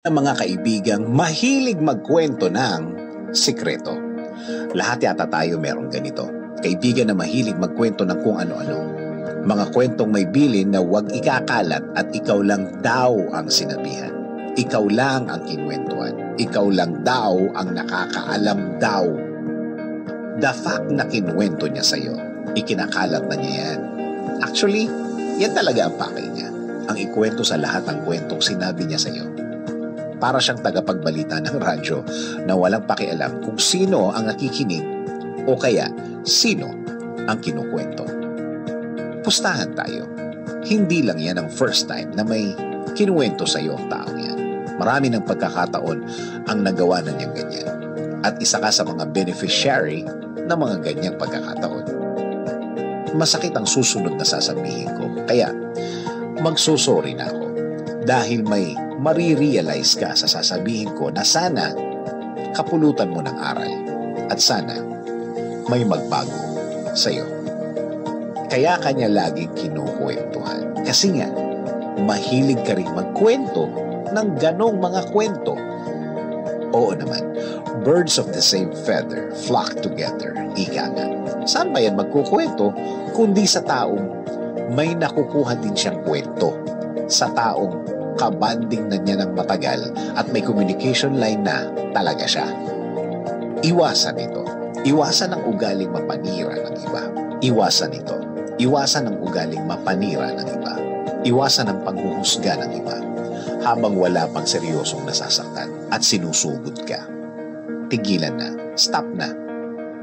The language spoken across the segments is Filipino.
Ng mga kaibigang mahilig magkwento ng sikreto. Lahat yata tayo meron ganito. Kaibigan na mahilig magkwento ng kung ano-ano. Mga kwentong may bilin na huwag ikakalat at ikaw lang daw ang sinabihan. Ikaw lang ang kinwentuhan. Ikaw lang daw ang nakakaalam daw. The fact na kinwento niya sa'yo, ikinakalat na niya yan. Actually, yan talaga ang pakay niya. Ang ikwento sa lahat ng kwentong sinabi niya sa'yo. Para siyang tagapagbalita ng radyo na walang pakialam kung sino ang nakikinig o kaya sino ang kinukwento. Pustahan tayo. Hindi lang yan ang first time na may kinuwento sa iyo ang taong yan. Marami ng pagkakataon ang nagawa na niyang ganyan. At isa ka sa mga beneficiary ng mga ganyang pagkakataon. Masakit ang susunod na sasabihin ko. Kaya magsusorry na ako. Dahil may marirealize ka sa sasabihin ko na sana kapulutan mo ng aral at sana may magbago sa iyo. Kaya kanya laging kinukwentuhan. Kasi nga, mahilig ka rin magkwento ng ganong mga kwento. Oo naman, birds of the same feather flock together. Ika nga. Saan ba yan magkukwento kundi sa taong may nakukuha din siyang kwento? Sa taong kabanding na niya ng matagal at may communication line na talaga siya. Iwasan ito. Iwasan ang ugaling mapanira ng iba. Iwasan ito. Iwasan ang ugaling mapanira ng iba. Iwasan ang panghuhusga ng iba habang wala pang seryosong nasasaktan at sinusugod ka. Tigilan na. Stop na.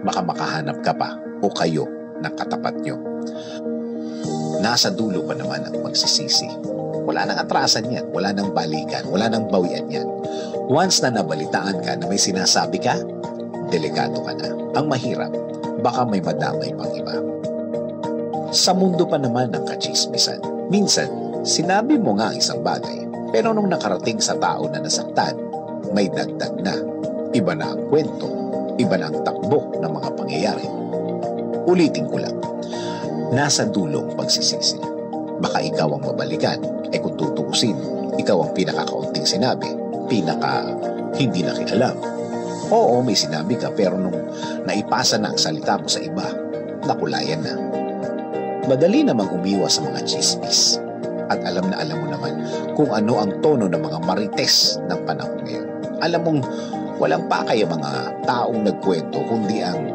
Baka makahanap ka pa o kayo ng katapat nyo. Nasa dulo pa naman ang magsisisi. Wala nang atrasan yan, wala nang balikan, wala nang bawian yan. Once na nabalitaan ka na may sinasabi ka, delikado ka na. Ang mahirap, baka may madamay pang iba. Sa mundo pa naman ng kachismisan, minsan, sinabi mo nga isang bagay, pero nung nakarating sa tao na nasaktan, may dagdag na. Iba na ang kwento, iba na ang takbo ng mga pangyayari. Ulitin ko lang, nasa dulong pagsisisi. Baka ikaw ang mabalikan, kung tutuusin, ikaw ang pinakakaunting sinabi, pinaka hindi nakialam. Oo, may sinabi ka, pero nung naipasa na ang salita mo sa iba, nakulayan na. Madali namang umiwas sa mga chismis. At alam mo naman kung ano ang tono ng mga marites ng panahon ngayon. Alam mong walang pakay ang mga taong nagkwento kundi ang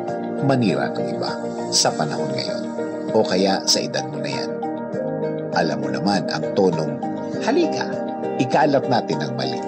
manira ng iba sa panahon ngayon. O kaya sa edad mo na yan. Alam mo naman ang tonong, halika, ikalat natin ang mali.